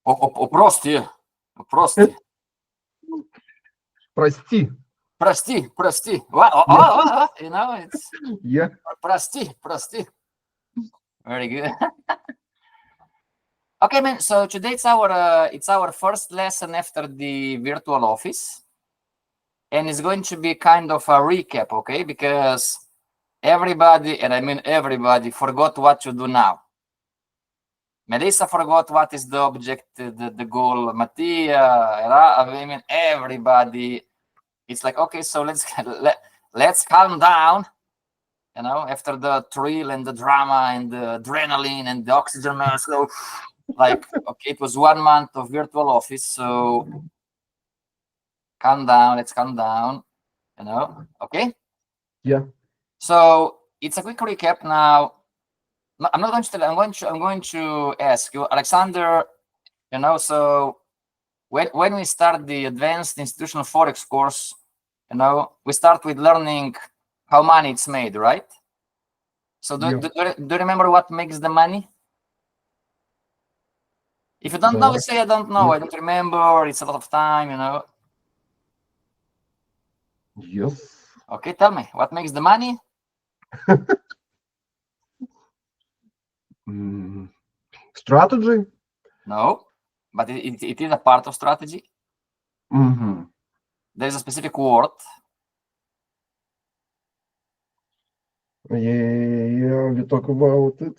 Прости. Прости. Прости. Прости. You know, it's Yeah. прости. Very good. Okay, man. So today it's our first lesson after the virtual office, and it's going to be kind of a recap, okay? Because everybody, and I mean everybody, forgot what to do now. Melissa forgot what is the object, the goal. Mattia, I mean everybody. It's like, okay, so let's calm down. You know, after the thrill and the drama and the adrenaline and the oxygen mask. So, like, okay, it was 1 month of virtual office, so calm down. Let's calm down. You know, okay. Yeah. So it's a quick recap now. I'm not going to tell. I'm going to ask you, Alexander. You know, so when we start the advanced institutional forex course, you know, we start with learning how money is made, right? So do you remember what makes the money? If you don't know, say I don't know. I don't remember. It's a lot of time, you know. Yes. Okay, tell me what makes the money. Strategy. No, but it is a part of strategy. Mm-hmm. There's a specific word. Yeah, we talk about it.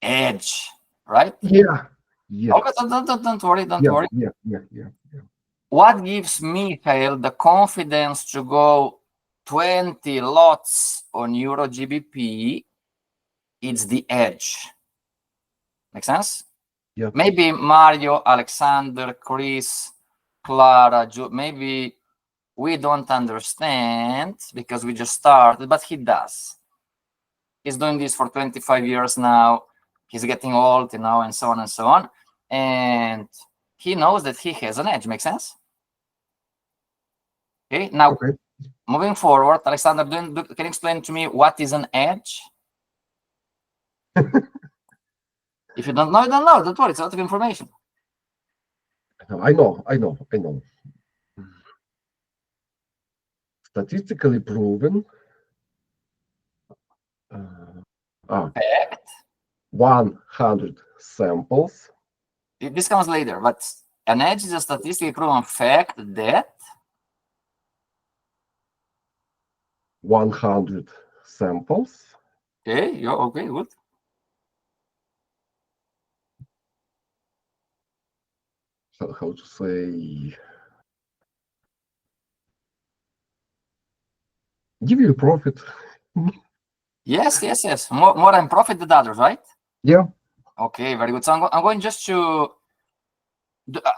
Edge, right? Yeah. Yes. Okay, don't worry, don't worry. Yeah. What gives Michael the confidence to go 20 lots on Euro GBP? It's the edge. Make sense? Yeah. Maybe Mario, Alexander, Chris, Clara, maybe we don't understand because we just started, but he does. He's doing this for 25 years now. He's getting old, you know, and so on and so on. And he knows that he has an edge. Make sense? Okay. Now, moving forward, Alexander, can you explain to me what is an edge? If you don't know, you don't know. Don't worry. It's a lot of information. I know. Statistically proven. Fact. 100 samples. This comes later, but an edge is a statistically proven fact that 100 samples. Okay, you're okay, good. How to say? Give you a profit. Yes. More in profit than others, right? Yeah. Okay, very good. So I'm going just to.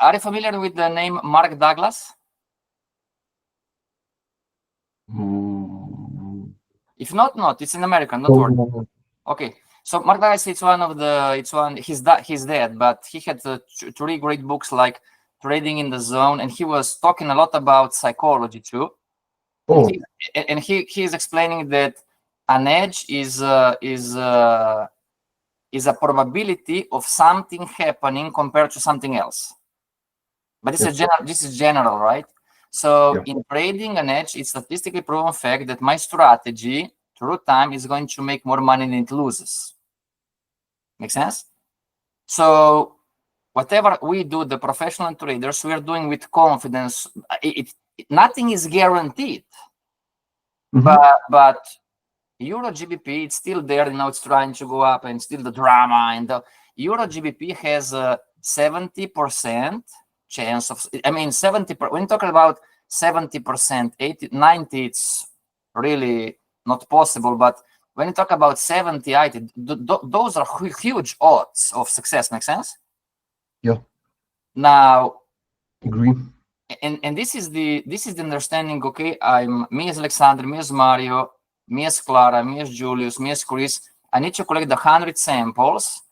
Are you familiar with the name Mark Douglas? If not, it's an American. Don't worry. Okay, so Mark Douglas, he's dead, but he had 3 great books like Trading in the Zone, and he was talking a lot about psychology too. And he is explaining that an edge is a probability of something happening compared to something else. But this is general, right? So in trading an edge, it's statistically proven fact that my strategy through time is going to make more money than it loses. Make sense? So whatever we do, the professional traders, we are doing with confidence. Nothing is guaranteed. But Euro GBP, it's still there, you know, it's trying to go up, and still the drama. And the Euro GBP has a 70% chance of, I mean, 70%, when talking about 70%, 80, 90, it's really not possible. But when you talk about 70, 80, those are huge odds of success. Make sense? Yeah. Now, agree. And this is the understanding. Okay, me as Alexander, me as Mario, me as Clara, me as Julius, me as Chris. I need to collect the 100 samples.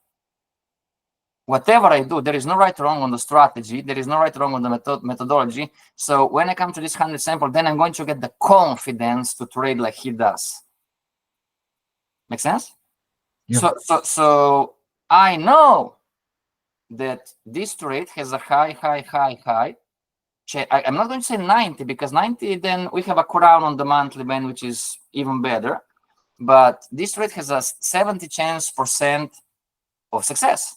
Whatever I do, there is no right or wrong on the strategy. There is no right or wrong on the methodology. So when I come to this 100 sample, then I'm going to get the confidence to trade like he does. Make sense? Yeah. So I know that this trade has a high. I'm not going to say 90 because 90, then we have a crown on the monthly band, which is even better. But this trade has a 70% of success.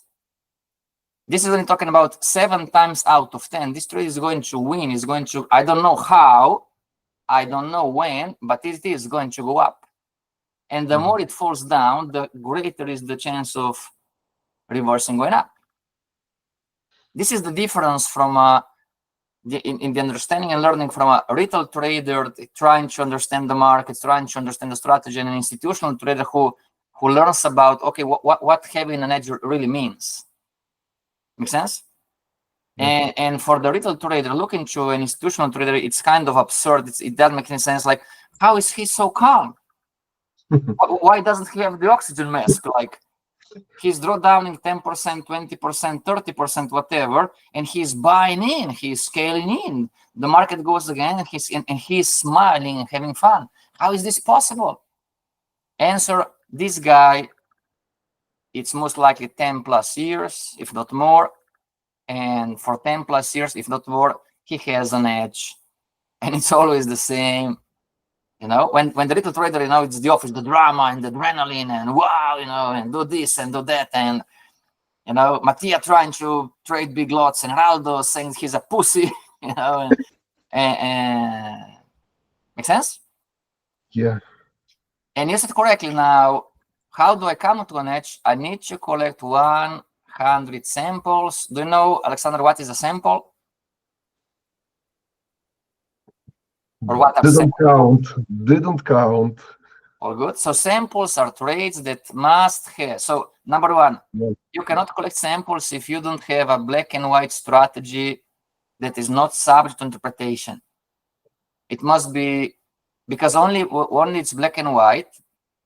This is when talking about 7 times out of 10. This trade is going to win. Is going to, I don't know how, I don't know when, but it is going to go up. And the more it falls down, the greater is the chance of reversing going up. This is the difference from in the understanding and learning from a retail trader trying to understand the market, trying to understand the strategy, and an institutional trader who learns about, okay, what having an edge really means. Make sense? Yeah. And for the retail trader looking to an institutional trader, it's kind of absurd. It doesn't make any sense. Like, how is he so calm? Why doesn't he have the oxygen mask? Like, he's drawdowning 10%, 20%, 30%, whatever, and he's buying in, he's scaling in. The market goes again, and he's smiling and having fun. How is this possible? Answer: this guy, it's most likely 10 plus years, if not more. And for 10 plus years, if not more, he has an edge. And it's always the same. You know, when the little trader, you know, it's the office, the drama and the adrenaline and wow, you know, and do this and do that. And, you know, Mattia trying to trade big lots and Raldo saying he's a pussy, you know, and make sense? Yeah. And you said correctly. Now, how do I come to an edge? I need to collect 100 samples. Do you know, Alexander, what is a sample? Or what are Didn't count. All good. So samples are trades that must have. So number one, you cannot collect samples if you don't have a black and white strategy that is not subject to interpretation. It must be, because only it's black and white,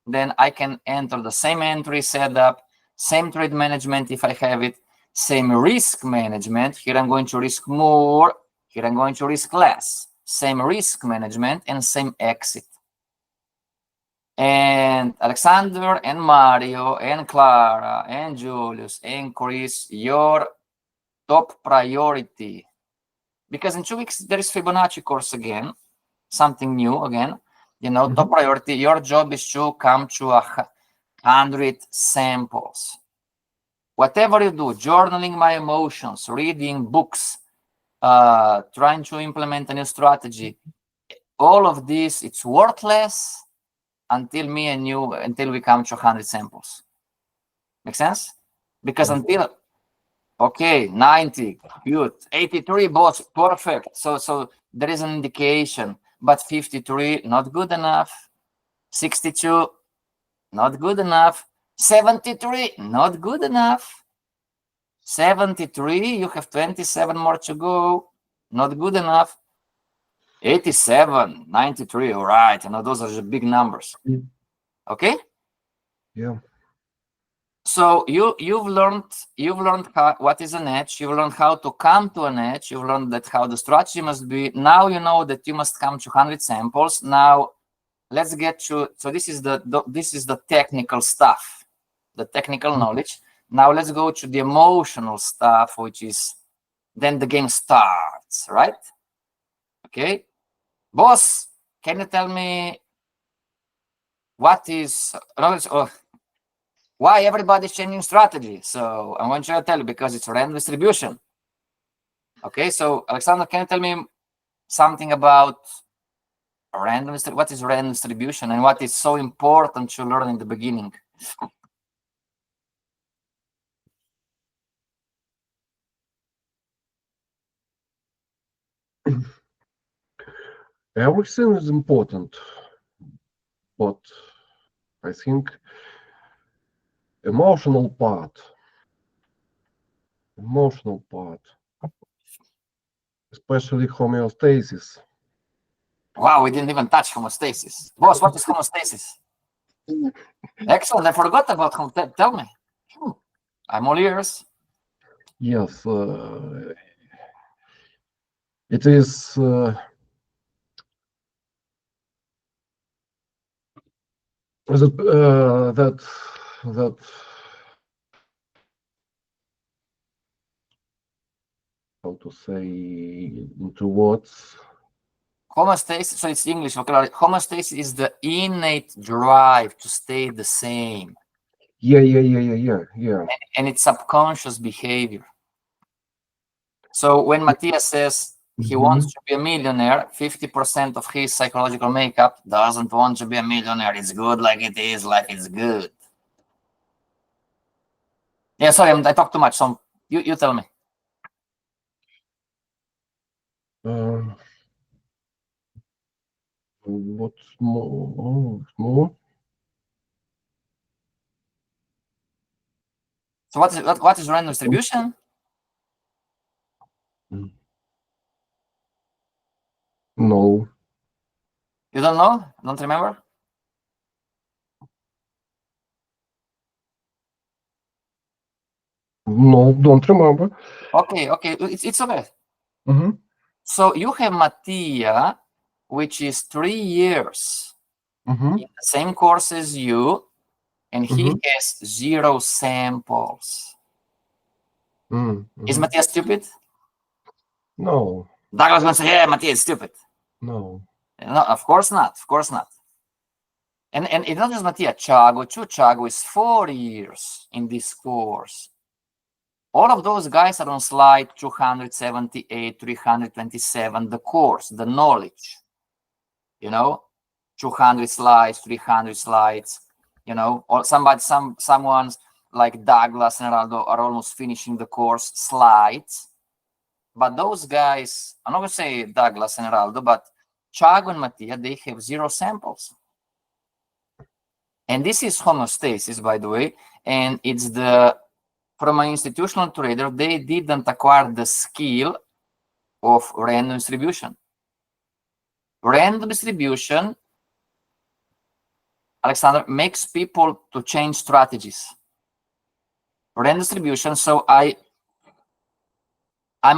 then I can enter the same entry setup, same trade management if I have it, same risk management. Here I'm going to risk more, here I'm going to risk less. Same risk management and same exit. And Alexander and Mario and Clara and Julius and Chris, your top priority, because in 2 weeks there is Fibonacci course again, something new again, you know, top priority. Your job is to come to 100 samples. Whatever you do, journaling my emotions, reading books, trying to implement a new strategy, all of this, it's worthless until me and you, until we come to 100 samples. Make sense? Because until, okay, 90, good, 83, boss, perfect. So there is an indication, but 53, not good enough. 62, not good enough. 73, not good enough. 73, you have 27 more to go, not good enough. 87, 93, all right, you know, those are the big numbers. Okay? Yeah. So you've learned what is an edge. You've learned how to come to an edge. You've learned that how the strategy must be. Now you know that you must come to 100 samples. Now let's get to. So this is the technical stuff, the technical knowledge. Now let's go to the emotional stuff, which is then the game starts, right? Okay, boss, can you tell me what is? Why everybody's changing strategy? So I want you to tell you, because it's random distribution. Okay, so Alexander, can you tell me something about random? What is random distribution and what is so important to learn in the beginning? Everything is important, but I think emotional part, especially homeostasis. Wow, we didn't even touch homeostasis. Boss, what is homeostasis? Excellent, I forgot about homeostasis. Tell me. I'm all ears. Yes, it is that how to say into words. Homeostasis, so it's English vocabulary. Homeostasis is the innate drive to stay the same. Yeah. And it's subconscious behavior. So when Matthias says he wants to be a millionaire, 50% of his psychological makeup doesn't want to be a millionaire. It's good like it is, life is good. Yeah, sorry, I talk too much. So you tell me. What's more? More? So what is random distribution? No. You don't know? Don't remember? No, don't remember. Okay, it's okay. So you have Mattia, which is 3 years in the same course as you, and he has 0 samples. Is Mattia stupid? No. Douglas going to say, yeah, Mattia is stupid. No, of course not. Of course not. And it's not just Mattia. Thiago too. Thiago is 4 years in this course. All of those guys are on slide 278, 327, the course, the knowledge. 200 slides, 300 slides, or someone's like Douglas and Ronaldo are almost finishing the course slides. But those guys, I'm not going to say Douglas and Ronaldo, but Thiago and Mattia, they have 0 samples. And this is homeostasis, by the way. And it's from an institutional trader, they didn't acquire the skill of random distribution. Random distribution, Alexander, makes people to change strategies. Random distribution, so I'm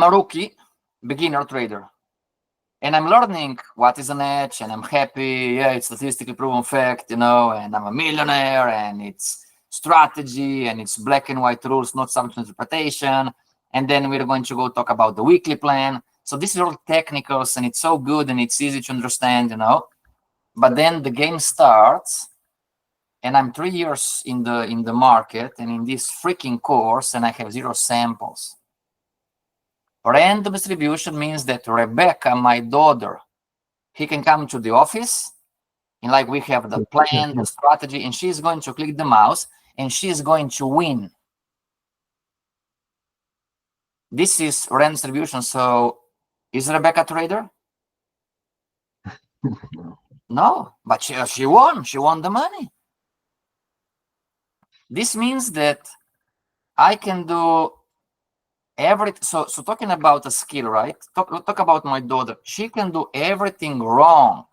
a rookie, beginner trader. And I'm learning what is an edge, and I'm happy. Yeah, it's statistically proven fact, and I'm a millionaire, and it's strategy, and it's black and white rules, not some interpretation. And then we're going to go talk about the weekly plan. So this is all technicals, and it's so good, and it's easy to understand, But then the game starts, and I'm 3 years in the market, and in this freaking course, and I have 0 samples. Random distribution means that Rebecca, my daughter, he can come to the office, and like we have the plan, the strategy, and she's going to click the mouse, and she's going to win. This is random distribution. So is Rebecca a trader? No, but she won. She won the money. This means that I can do everything. So talking about a skill, right? Talk about my daughter. She can do everything wrong.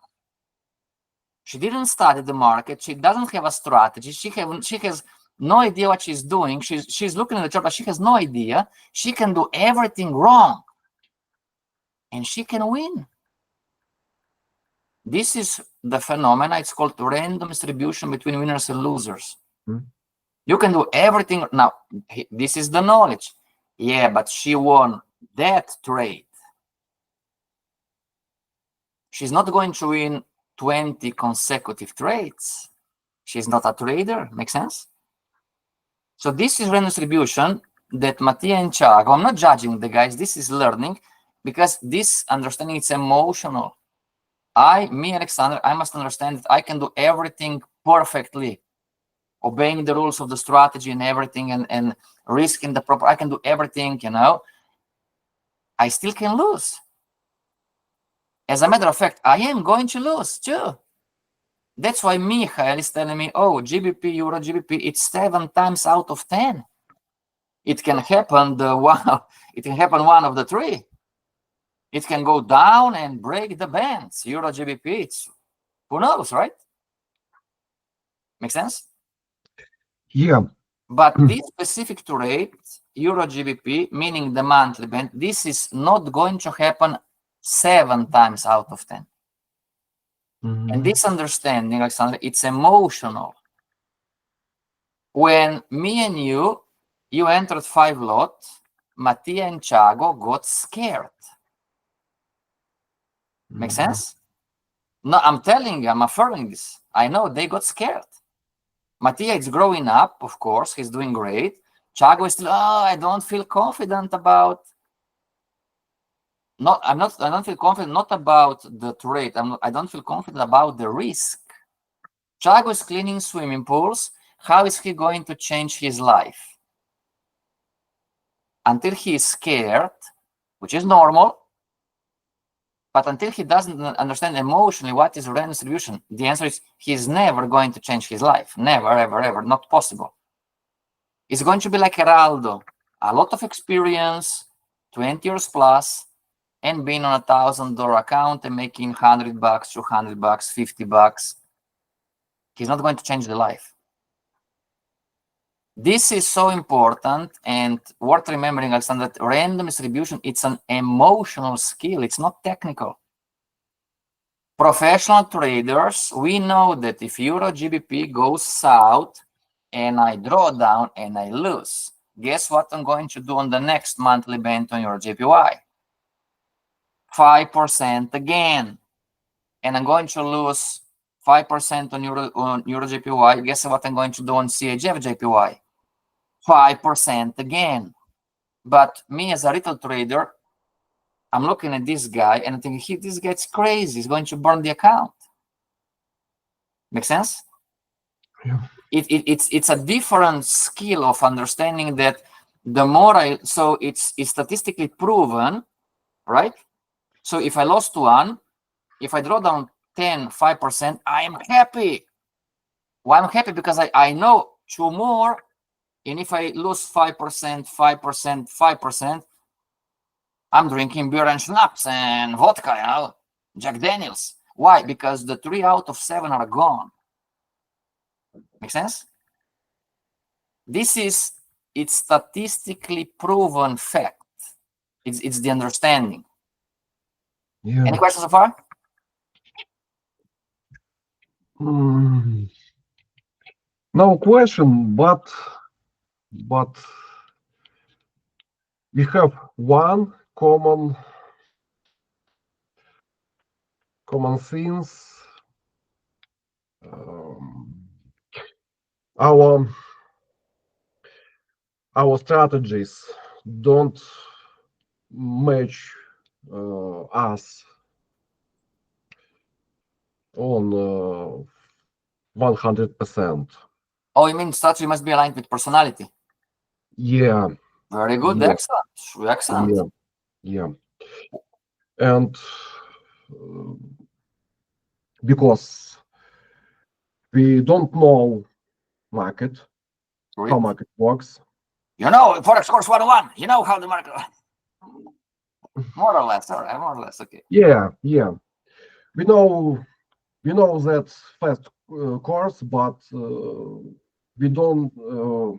She didn't study the market. She doesn't have a strategy. She has no idea what she's doing. She's looking at the chart, but she has no idea. She can do everything wrong, and she can win. This is the phenomena. It's called random distribution between winners and losers. You can do everything. Now, this is the knowledge. Yeah, but she won that trade. She's not going to win 20 consecutive trades. She's not a trader. Make sense? So this is random distribution that Mattia and Thiago, I'm not judging the guys. This is learning, because this understanding, it's emotional. Me, Alexander, I must understand that I can do everything perfectly, obeying the rules of the strategy and everything, and risking the proper. I can do everything, I still can lose. As a matter of fact, I am going to lose too. That's why Michael is telling me, oh, GBP, Euro GBP, it's 7 times out of 10. It can happen it can happen one of the 3. It can go down and break the bands. Euro GBP, it's who knows, right? Make sense? Yeah. But this specific trade, Euro GBP, meaning the monthly band, this is not going to happen 7 times out of 10. And this understanding, Alexander, it's emotional. When me and you entered 5 lot, Mattia and Thiago got scared. Make sense? No, I'm telling you, I'm affirming this. I know they got scared. Mattia is growing up, of course, he's doing great. Thiago is still, I don't feel confident about. I don't feel confident not about the trade. I don't feel confident about the risk. Thiago is cleaning swimming pools. How is he going to change his life? Until he is scared, which is normal, but until he doesn't understand emotionally what is random distribution, the answer is he's never going to change his life. Never, ever, ever. Not possible. It's going to be like Geraldo. A lot of experience, 20 years plus, and being on $1,000 account and making $100, $200, $50. He's not going to change the life. This is so important and worth remembering, Alexander, that random distribution, it's an emotional skill. It's not technical. Professional traders, we know that if Euro GBP goes south and I draw down and I lose, guess what I'm going to do on the next monthly band on Euro JPY? 5% again. And I'm going to lose 5% on Euro JPY. Guess what I'm going to do on CHF JPY? 5% again. But me as a retail trader, I'm looking at this guy and I think, this guy's crazy. He's going to burn the account. Make sense? Yeah. It's a different skill of understanding that the more so it's statistically proven, right? So if I lost one, if I draw down 10, 5%, I am happy. Why I'm happy? Because I know two more. And if I lose 5%, 5%, 5%, I'm drinking beer and schnapps and vodka, Jack Daniels. Why? Because the 3 out of 7 are gone. Make sense? It's statistically proven fact. It's the understanding. Yeah. Any questions so far? No question, but we have one common things. Our strategies don't match us on 100%. Oh, you mean strategy must be aligned with personality? Yeah. Very good. Yeah. Excellent. Yeah. And because we don't know market, how market works. Forex course 101. You know how the market. More or less. All right. More or less. Okay. Yeah. We know that fast course, but we don't know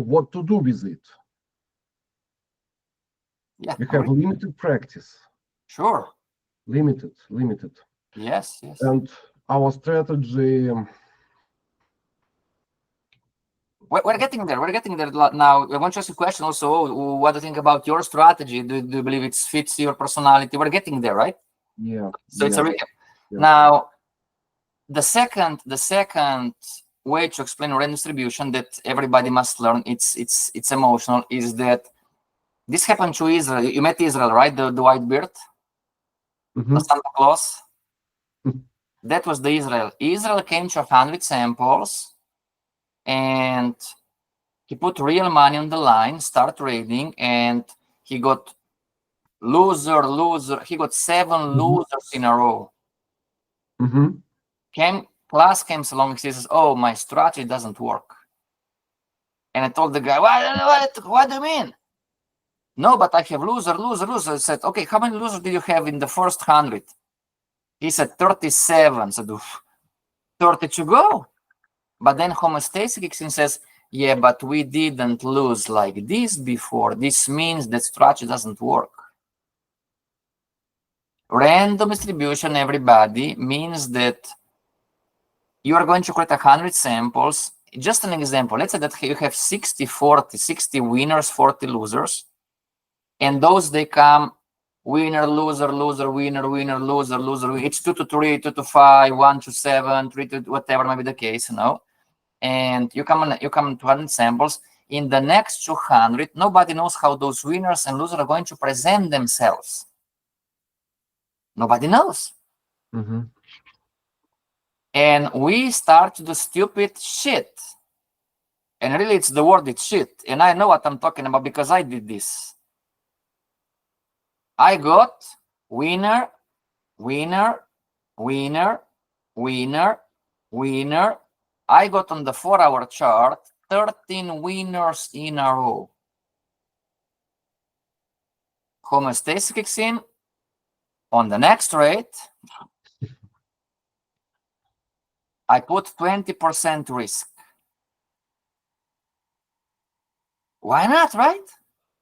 what to do with it. Yeah. We have limited practice. Sure. Limited. Yes. And our strategy. We're getting there. We're getting there now. I want to ask you a question also. What do you think about your strategy? Do you believe it fits your personality? We're getting there, right? Yeah. So it's a recap. Yeah. Now, the second way to explain random distribution that everybody must learn, it's emotional, is that this happened to Israel. You met Israel, right? The white beard, the Santa Claus. That was the Israel. Israel came to 100 samples. And he put real money on the line, start trading, and he got loser. He got 7 losers in a row. Class comes along, he says, "Oh, my strategy doesn't work." And I told the guy, what do you mean? No, but I have loser. I said, "Okay, how many losers did you have in the first 100? He said 37. I said, 30 to go. But then homeostasis kicks in and says, "Yeah, but we didn't lose like this before. This means that strategy doesn't work." Random distribution, everybody, means that you are going to create 100 samples just an example. Let's say that you have 60, 40, 60 winners, 40 losers. And those, they come winner, loser, loser, winner, winner, loser, loser. It's 2 to 3, 2 to 5, 1 to 7, 3 to whatever may be the case, And you come to 100 samples. In the next 200, nobody knows how those winners and losers are going to present themselves. Nobody knows. And we start to do stupid shit. And really, it's the word, it's shit. And I know what I'm talking about because I did this. I got winner, winner, winner, winner, winner. I got on the 4-hour chart 13 winners in a row. Homeostasis kicks in. On the next trade, I put 20% risk. Why not, right?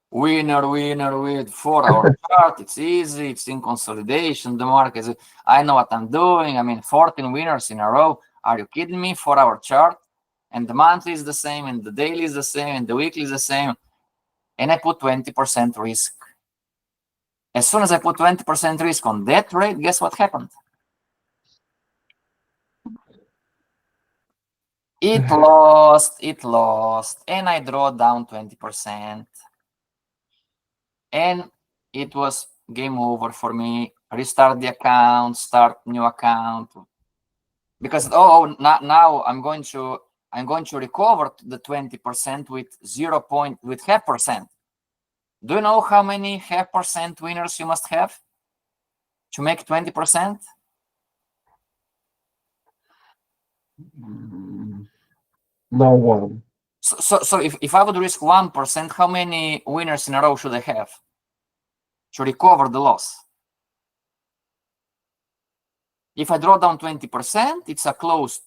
Winner, winner with 4-hour chart. It's easy. It's in consolidation. The market, I know what I'm doing. I mean, 14 winners in a row. Are you kidding me? 4-hour chart. And the monthly is the same, and the daily is the same, and the weekly is the same. And I put 20% risk. As soon as I put 20% risk on that trade, guess what happened? It lost, and I draw down 20%. And it was game over for me. Restart the account, start new account. Because now I'm going to recover the 20% with 0.5%. Do you know how many 0.5% winners you must have to make 20%? Now one. So if I would risk 1%, how many winners in a row should I have to recover the loss? If I draw down 20%, it's a closed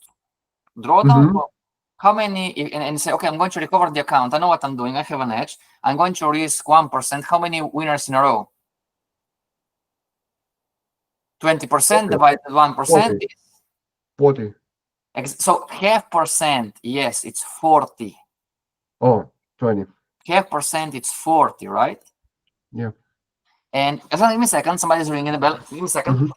drawdown. How many, and say, okay, I'm going to recover the account. I know what I'm doing. I have an edge. I'm going to risk 1%. How many winners in a row? 20% divided 1% is 40. So 0.5%, yes, it's 40. Oh, 20. 0.5%, it's 40, right? Yeah. And give me a second. Somebody's ringing the bell. Give me a second.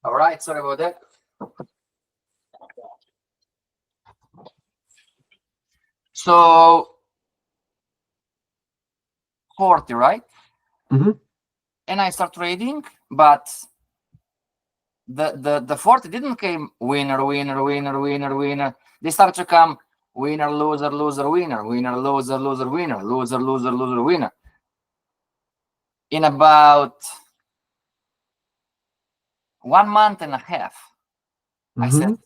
All right, sorry about that. So 40, right? And I start trading, but the 40 didn't came winner, winner, winner, winner, winner. They start to come winner, loser, loser, winner, winner, loser, loser, winner, loser, loser, loser, winner. In about 1 month and a half, I said,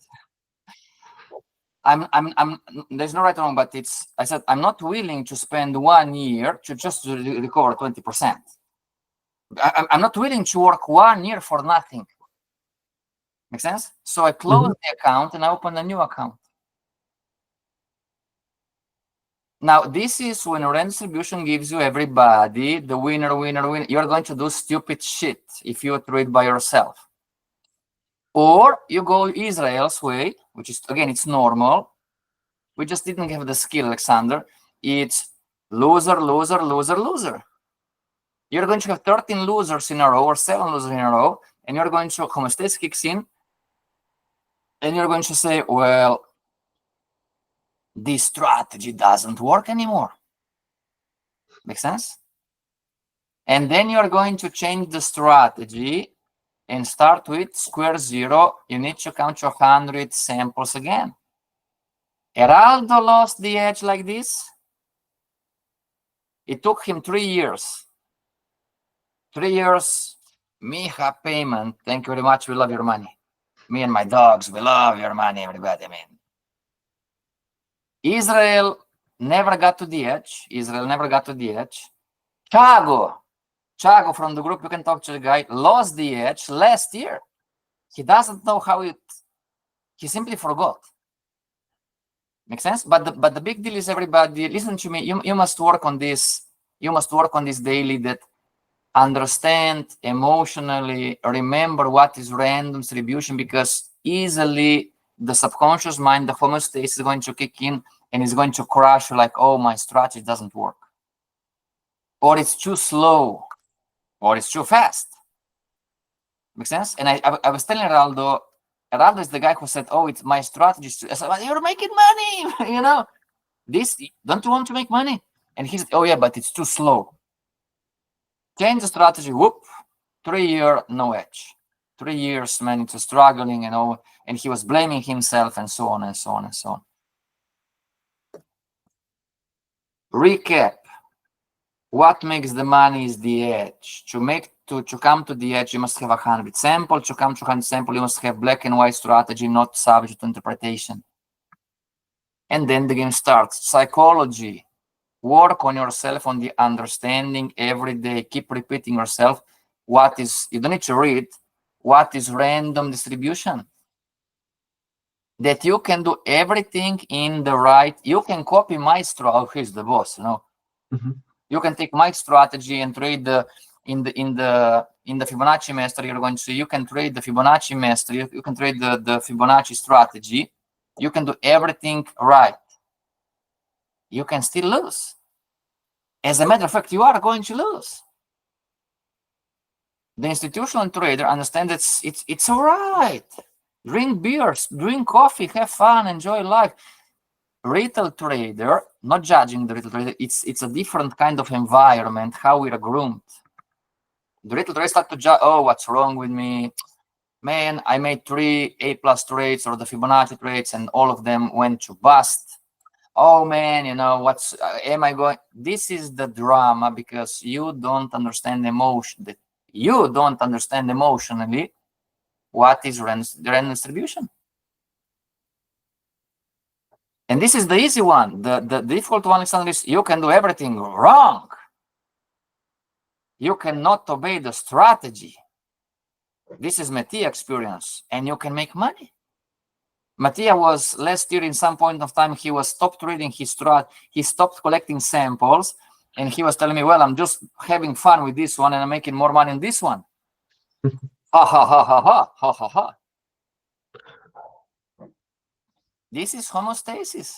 there's no right or wrong, but I said, I'm not willing to spend 1 year to just recover 20%. I'm not willing to work 1 year for nothing. Make sense? So I closed the account and I opened a new account. Now, this is when random distribution gives you everybody the winner, winner, winner. You're going to do stupid shit if you trade by yourself. Or you go Israel's way, which is, again, it's normal. We just didn't have the skill, Alexander. It's loser, loser, loser, loser. You're going to have 13 losers in a row or 7 losers in a row, and you're going to, homeostasis kicks in, and you're going to say, well, this strategy doesn't work anymore. Make sense? And then you're going to change the strategy and start with square zero. You need to count to 100 samples again. Heraldo lost the edge like this. It took him 3 years. 3 years, Mija payment. Thank you very much. We love your money. Me and my dogs, we love your money, everybody. I mean, Israel never got to the edge. Israel never got to the edge. Chago from the group, you can talk to the guy, lost the edge last year. He doesn't know how he simply forgot. Make sense? But the big deal is, everybody, listen to me. You must work on this. You must work on this daily, that understand emotionally, remember what is random distribution, because easily the subconscious mind, the homeostasis is going to kick in and is going to crash, like, oh, my strategy doesn't work. Or it's too slow, or it's too fast. Make sense? And I was telling Heraldo is the guy who said, oh, it's my strategy. I said, well, you're making money, you know. Don't you want to make money? And he said, oh yeah, but it's too slow. Change the strategy, whoop, 3 year, no edge. 3 years, man, it's struggling, you know, and he was blaming himself and so on and so on and so on. Recap. What makes the money is the edge. To come to the edge, you must have 100 samples. To come to 100 samples, you must have black and white strategy, not subject to interpretation. And then the game starts. Psychology. Work on yourself, on the understanding every day. Keep repeating yourself. You don't need to read, what is random distribution? That you can do everything in the right, you can copy my strategy. Oh, he's the boss, you know. You can take my strategy and trade in the Fibonacci master. You're going to see, you can trade the Fibonacci master. You can trade the Fibonacci strategy. You can do everything right. You can still lose. As a matter of fact, you are going to lose. The institutional trader understands it's all right. Drink beers, drink coffee, have fun, enjoy life. Retail trader, not judging the retail trader, it's a different kind of environment, how we are groomed. The retail trader start to judge, oh, what's wrong with me? Man, I made 3 A+ trades or the Fibonacci trades and all of them went to bust. Oh man, you know, am I going? This is the drama, because you don't understand emotion. You don't understand emotionally what is random distribution. And this is the easy one. The difficult one is you can do everything wrong. You cannot obey the strategy. This is Mattia experience, and you can make money. Mattia was last year, in some point of time, he was stopped reading his strat. He stopped collecting samples, and he was telling me, well, I'm just having fun with this one and I'm making more money in this one. Ha ha ha ha ha ha ha ha. This is homeostasis.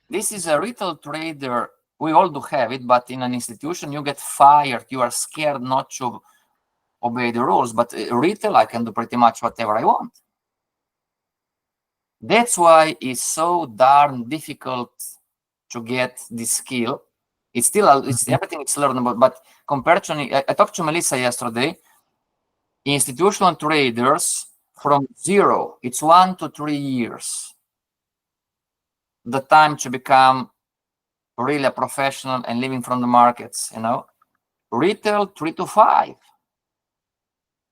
This is a retail trader. We all do have it, but in an institution, you get fired. You are scared not to obey the rules. But retail, I can do pretty much whatever I want. That's why it's so darn difficult to get this skill. It's still, everything is learnable, but compared to, I talked to Melissa yesterday, institutional traders from 0, it's 1 to 3 years. The time to become really a professional and living from the markets, you know. Retail 3 to 5.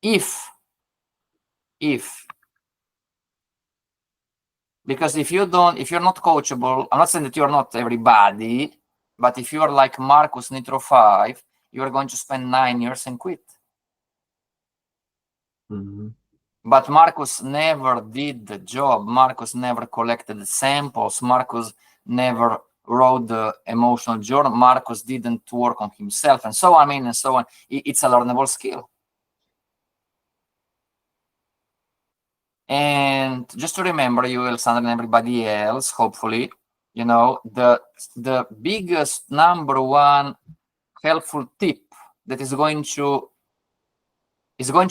If because if you're not coachable, I'm not saying that you're not everybody, but if you're like Marcus Nitro 5, you're going to spend 9 years and quit. But Marcus never did the job. Marcus never collected the samples. Marcus never wrote the emotional journal. Marcus didn't work on himself, and so on. And so on. It's a learnable skill. And just to remember, you, Alexander, and everybody else, hopefully, you know, the biggest number one helpful tip that is going to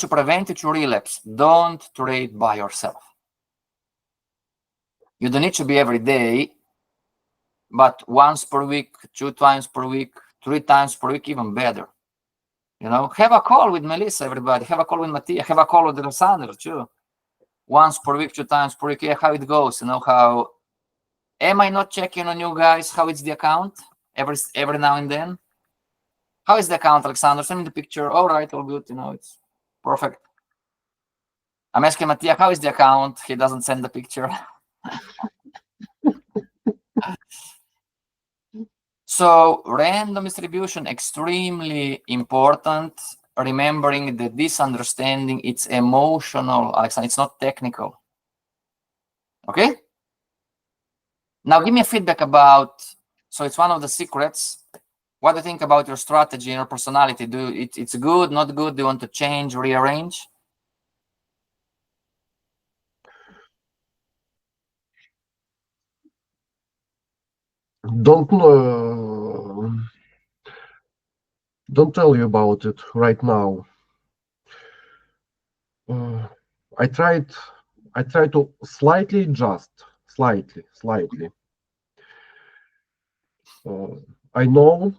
prevent you to relapse: don't trade by yourself. You don't need to be every day, but once per week, 2 times per week, 3 times per week, even better. Have a call with Melissa, everybody. Have a call with Mattia. Have a call with Alessandro too. Once per week, 2 times per week. Yeah, how it goes. How am I not checking on you guys? How is the account every now and then? How is the account, Alexander? Send me the picture. All right, all good. It's perfect. I'm asking Mattia, how is the account? He doesn't send the picture. So random distribution, extremely important. Remembering that this understanding, it's emotional, Alexander. It's not technical. Okay? Now give me a feedback about, so it's one of the secrets. What do you think about your strategy and your personality? It's good, not good? Do you want to change, rearrange? Don't tell you about it right now. I try to slightly adjust, slightly. I know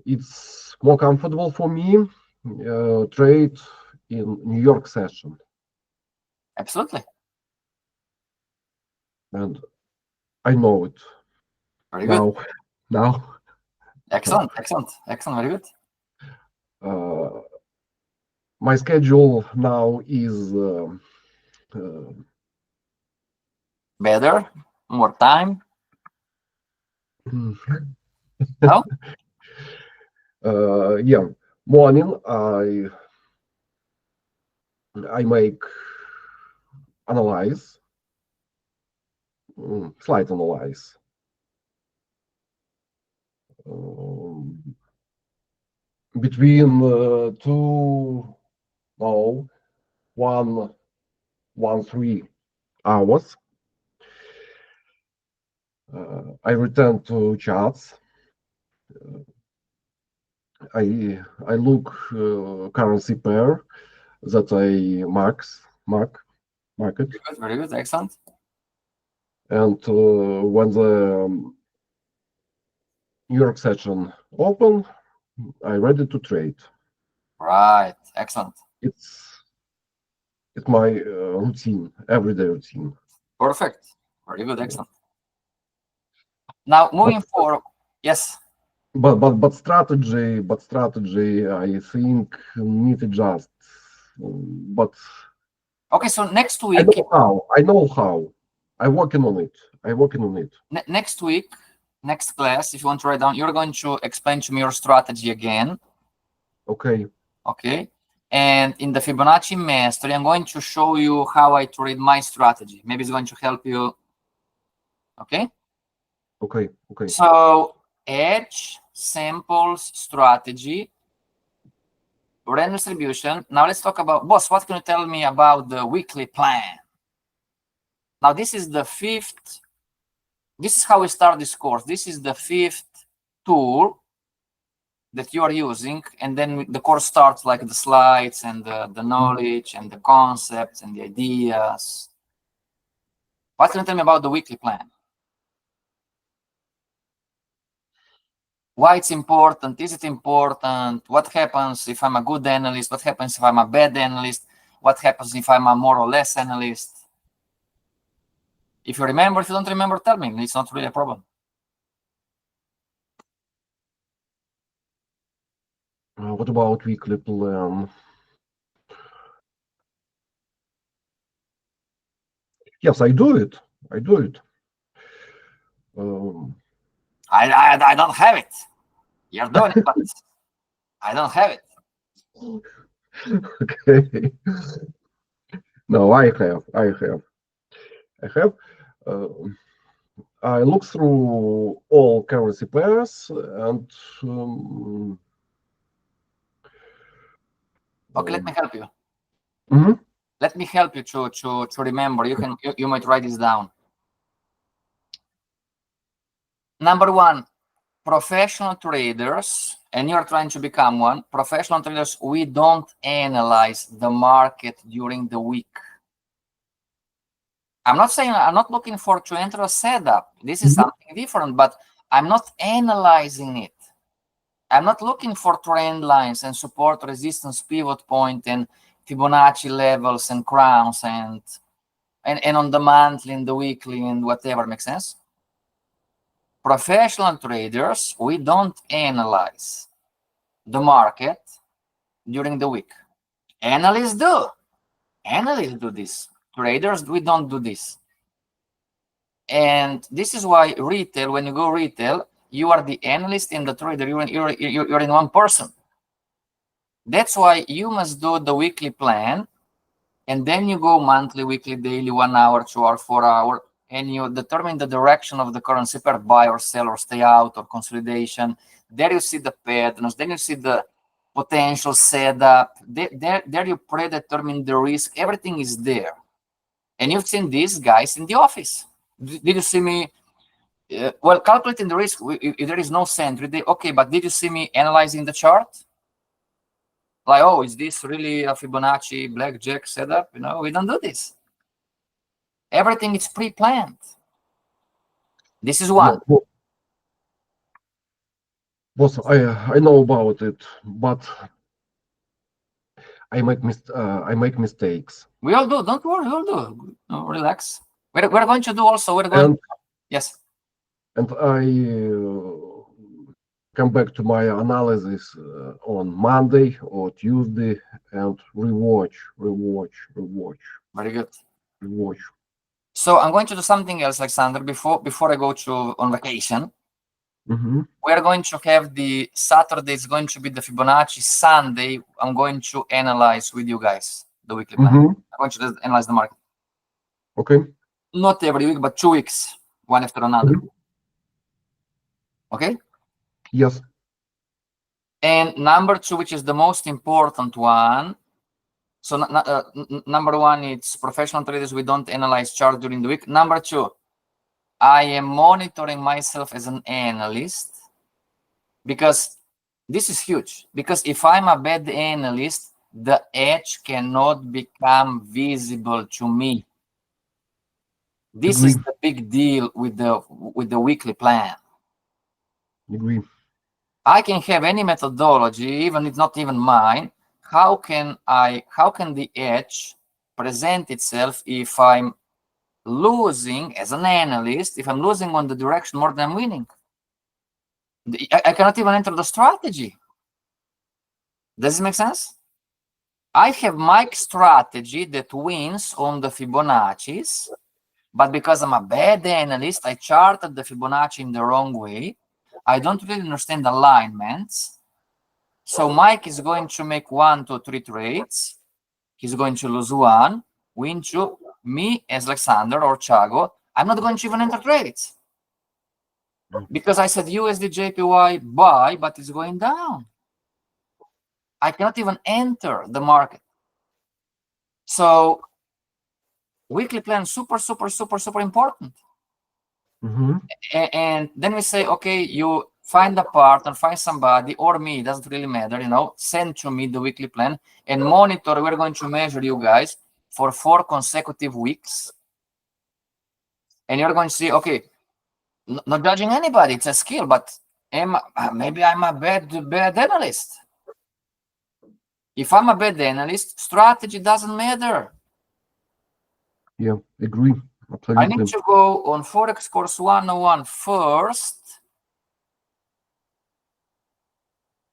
it's more comfortable for me trade in New York session, Absolutely. and I know it. Very good. Now. Excellent. Very good. My schedule now is better, more time. No? Yeah, morning I make analyze, slight analyze. Between 3 hours, I return to charts. I look currency pair that I market. Very good, excellent. And when the New York session open, I'm ready to trade. Right, excellent. It's my routine, everyday routine. Perfect. Very good, excellent. Now moving forward, yes. But strategy, I think need adjust. But okay, so next week. I know how. I'm working on it. Next week, next class, if you want to write down, you're going to explain to me your strategy again. Okay. Okay. And in the Fibonacci mastery, I'm going to show you how I trade my strategy. Maybe it's going to help you. Okay. Okay. So edge, samples, strategy, random distribution. Now let's talk about, boss, what can you tell me about the weekly plan? Now this is the fifth. This is how we start this course. This is the fifth tool that you are using, and then the course starts like the slides and the knowledge and the concepts and the ideas. What can you tell me about the weekly plan? Why it's important? Is it important? What happens if I'm a good analyst? What happens if I'm a bad analyst? What happens if I'm a more or less analyst? If you remember, if you don't remember, tell me. It's not really a problem. What about weekly plan? Yes, I do it. I don't have it. You're doing it, but I don't have it. Okay. No, I have. I look through all currency pairs and okay, let me help you. Mm-hmm. Let me help you to remember. You might write this down. Number one, professional traders, and you're trying to become one. Professional traders, we don't analyze the market during the week. I'm not saying I'm not looking for to enter a setup. This is something different, but I'm not analyzing it. I'm not looking for trend lines and support, resistance, pivot point, and Fibonacci levels and crowns and on the monthly and the weekly and whatever. Makes sense? Professional traders, we don't analyze the market during the week. Analysts do. Analysts do this. Traders, we don't do this. And this is why retail, when you go retail, you are the analyst and the trader. You're in one person. That's why you must do the weekly plan, and then you go monthly, weekly, daily, 1 hour, 2 hour, 4 hour, and you determine the direction of the currency per buy or sell or stay out or consolidation. There you see the patterns. Then you see the potential setup. There you predetermine the risk. Everything is there. And you've seen these guys in the office. Did you see me? Well, calculating the risk, if there is no entry, okay, but did you see me analyzing the chart? Like, oh, is this really a Fibonacci blackjack setup? We don't do this. Everything is pre-planned. This is one. Yeah, boss, I know about it, but I make mistakes. We all do. Don't worry. We all do. No, relax. We're going to do also. We're going. Yes. And I come back to my analysis on Monday or Tuesday and rewatch. Very good. Rewatch. So I'm going to do something else, Alexander. Before I go on vacation, we are going to have the Saturday is going to be the Fibonacci. Sunday, I'm going to analyze with you guys the weekly plan. I'm going to analyze the market. Okay. Not every week, but 2 weeks, one after another. Okay? Yes. And number 2, which is the most important one. So number 1, it's professional traders. We don't analyze chart during the week. Number 2, I am monitoring myself as an analyst, because this is huge. Because if I'm a bad analyst, the edge cannot become visible to me. This is the big deal with the weekly plan. Agree. I can have any methodology, even if not even mine. How can the edge present itself if I'm losing as an analyst, if I'm losing on the direction more than I'm winning? I cannot even enter the strategy. Does it make sense? I have my strategy that wins on the Fibonacci's, but because I'm a bad analyst, I charted the Fibonacci in the wrong way. I don't really understand alignments. So Mike is going to make 1, 2, 3 trades. He's going to lose 1, win 2. Me as Alexander or Chago, I'm not going to even enter trades. Because I said USD JPY buy, but it's going down. I cannot even enter the market. So weekly plan, super important. And then we say, okay, you find a partner, find somebody, or me, it doesn't really matter, send to me the weekly plan and monitor. We're going to measure you guys for 4 consecutive weeks. And you're going to see, okay, not judging anybody, it's a skill, but maybe I'm a bad analyst. If I'm a bad analyst, strategy doesn't matter. Yeah, agree. Absolutely. I need to go on Forex Course 101 first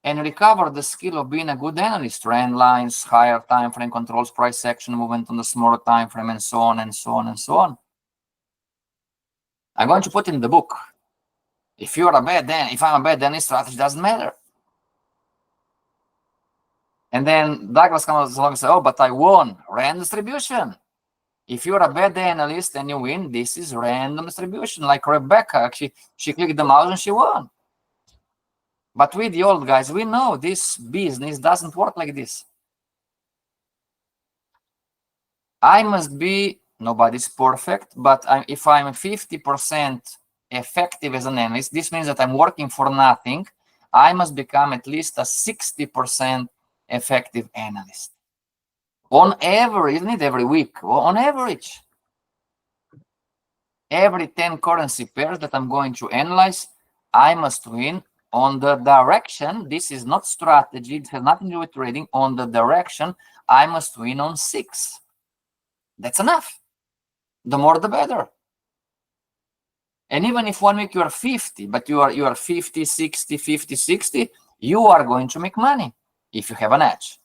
and recover the skill of being a good analyst. Trend lines, higher time frame controls, price action movement on the smaller time frame, and so on and so on and so on. I'm going to put in the book. If I'm a bad analyst, strategy doesn't matter. And then Douglas comes along and says, oh, but I won. Random distribution. If you're a bad analyst and you win, this is random distribution. Like Rebecca, she clicked the mouse and she won. But we, the old guys, we know this business doesn't work like this. I must be, nobody's perfect, but if I'm 50% effective as an analyst, this means that I'm working for nothing. I must become at least a 60% effective analyst. On average, isn't it every week? On average, every 10 currency pairs that I'm going to analyze, I must win on the direction, this is not strategy, it has nothing to do with trading. On the direction, I must win on 6. That's enough. The more the better. And even if 1 week you are 50, but you are 50, 60, 50, 60, you are going to make money if you have an edge.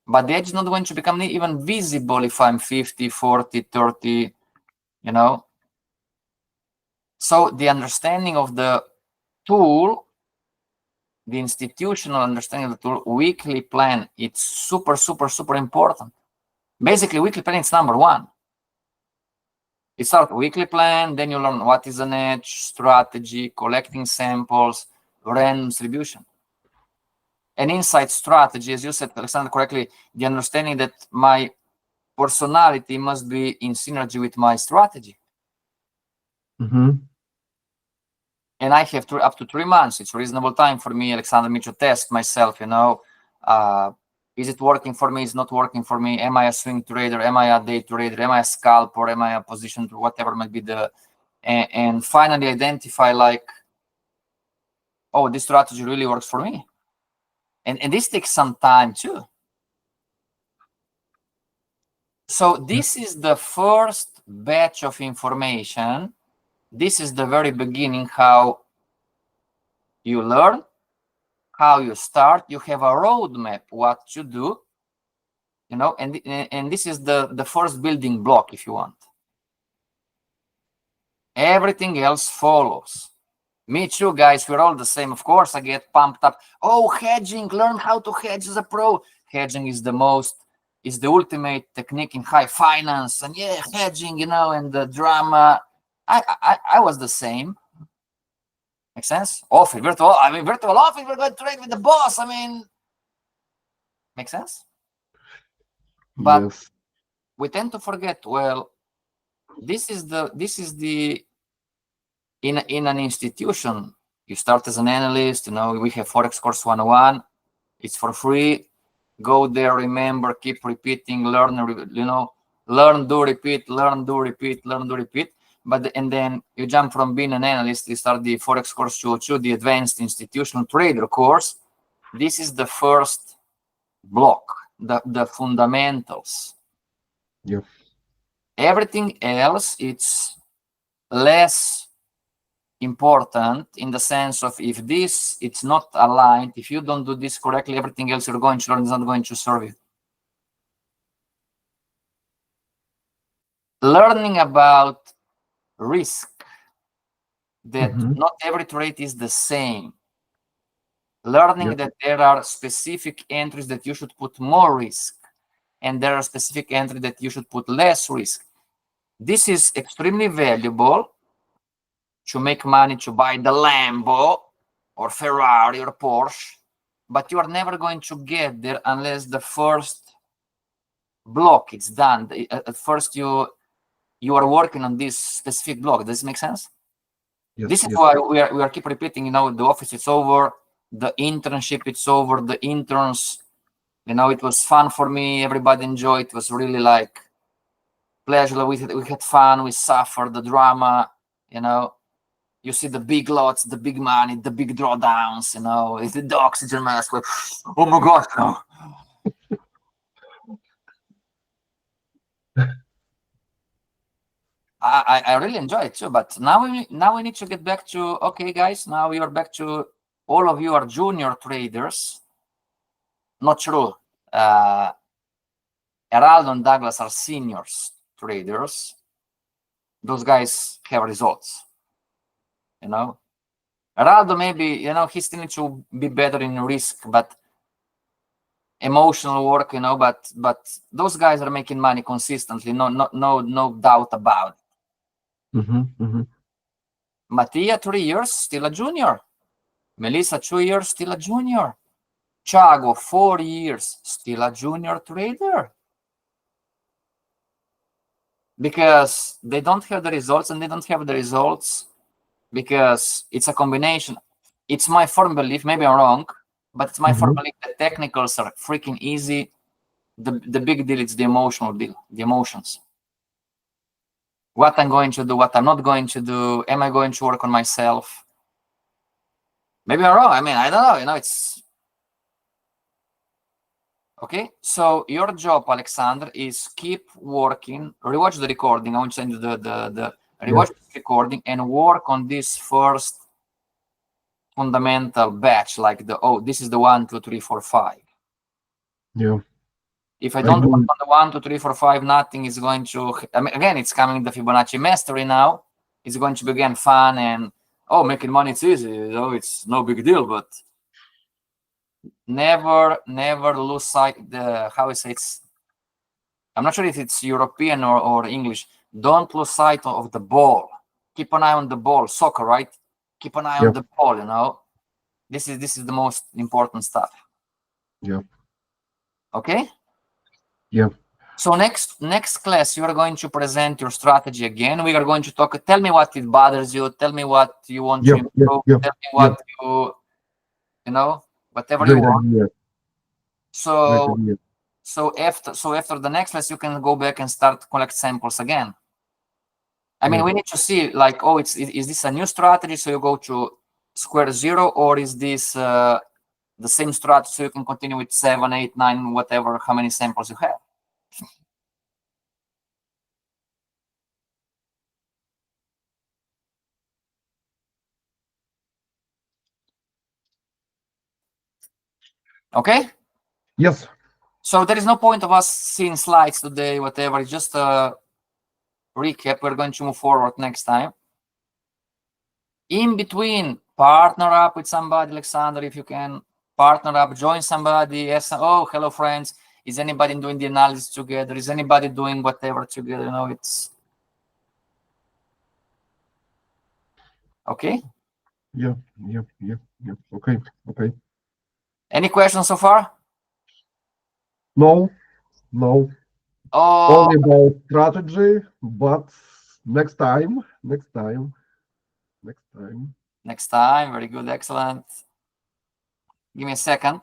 But the edge is not going to become even visible if I'm 50, 40, 30, you know. So the understanding of the tool, the institutional understanding of the tool, weekly plan, it's super, super, super important. Basically, weekly plan is number 1. You start weekly plan, then you learn what is an edge, strategy, collecting samples, random distribution. And inside strategy, as you said, Alexander, correctly, the understanding that my personality must be in synergy with my strategy. And I have up to 3 months. It's a reasonable time for me, Alexander, me to test myself, you know. Is it working for me? Is it not working for me? Am I a swing trader? Am I a day trader? Am I a scalper? Am I a position, whatever might be the... And finally identify like, oh, this strategy really works for me. And this takes some time too. So this is the first batch of information. This is the very beginning, how you learn, how you start. You have a roadmap, what to do, you know, and this is the first building block, if you want. Everything else follows. Me too, guys. We're all the same. Of course, I get pumped up. Oh, hedging, learn how to hedge as a pro. Hedging is the ultimate technique in high finance. And yeah, hedging, you know, and the drama. I was the same. Make sense? Virtual office, we're going to trade with the boss. I mean, make sense? But Yes. we tend to forget, well, this is the in an institution, you start as an analyst, you know, we have Forex Course 101. It's for free. Go there, remember, keep repeating, learn, you know, learn, do, repeat, learn, do, repeat, learn, do, repeat. And then you jump from being an analyst, you start the Forex Course 202, the Advanced Institutional Trader course. This is the first block, the fundamentals. Yep. Everything else, it's less important in the sense of, if it's not aligned, if you don't do this correctly, everything else you're going to learn is not going to serve you. Learning about risk, that not every trade is the same. Learning that there are specific entries that you should put more risk, and there are specific entries that you should put less risk. This is extremely valuable to make money, to buy the Lambo or Ferrari or Porsche, but you are never going to get there unless the first block is done. At first you are working on this specific block. Does this make sense? Yes, this is why we are keep repeating, you know, the office is over, the internship it's over, the interns, you know, it was fun for me, everybody enjoyed, it was really like pleasure, we had fun, we suffered the drama, you know. You see the big lots, the big money, the big drawdowns, you know, it's the oxygen mask. Like, oh my God. No. I really enjoy it too, but now we need to get back to, okay, guys, now we are back to, all of you are junior traders. Not true. Heraldo and Douglas are seniors traders. Those guys have results, you know. Heraldo, maybe, you know, he still needs to be better in risk, but emotional work, you know, but those guys are making money consistently, no doubt about it. Mattia, 3 years, still a junior. Melissa, 2 years, still a junior. Thiago, 4 years, still a junior trader. Because they don't have the results, and they don't have the results because it's a combination. It's my firm belief, maybe I'm wrong, but it's my firm belief that technicals are freaking easy. The big deal is the emotional deal, the emotions. What I'm going to do, what I'm not going to do, am I going to work on myself? Maybe I'm wrong. I mean, I don't know. You know, it's okay. So your job, Alexander, is keep working. Rewatch the recording. I want to send you the rewatch the recording and work on this first fundamental batch, like this is the 1, 2, 3, 4, 5. Yeah. If I don't work on the 1, 2, 3, 4, 5, nothing is going to. I mean, again, it's coming the Fibonacci mastery now. It's going to be again fun and making money it's easy. You know, it's no big deal. But never lose sight the how I say it's. I'm not sure if it's European or English. Don't lose sight of the ball. Keep an eye on the ball. Soccer, right? Keep an eye on the ball. You know, this is the most important stuff. Yeah. Okay. Yeah. So next class, you are going to present your strategy again. We are going to talk. Tell me what it bothers you. Tell me what you want to improve. Tell me what you know, whatever you want. So after the next class, you can go back and start collect samples again. I mean, we need to see like, is this a new strategy? So you go to square zero, or is this the same strategy? So you can continue with 7, 8, 9, whatever, how many samples you have. Okay. Yes. So there is no point of us seeing slides today, whatever. It's just a recap. We're going to move forward next time. In between, partner up with somebody, Alexander, if you can. Partner up, join somebody. Ask, hello, friends. Is anybody doing the analysis together? Is anybody doing whatever together? You know, it's okay. Yeah. Okay. Any questions so far? No. Only about strategy, but next time. Next time. Very good. Excellent. Give me a second.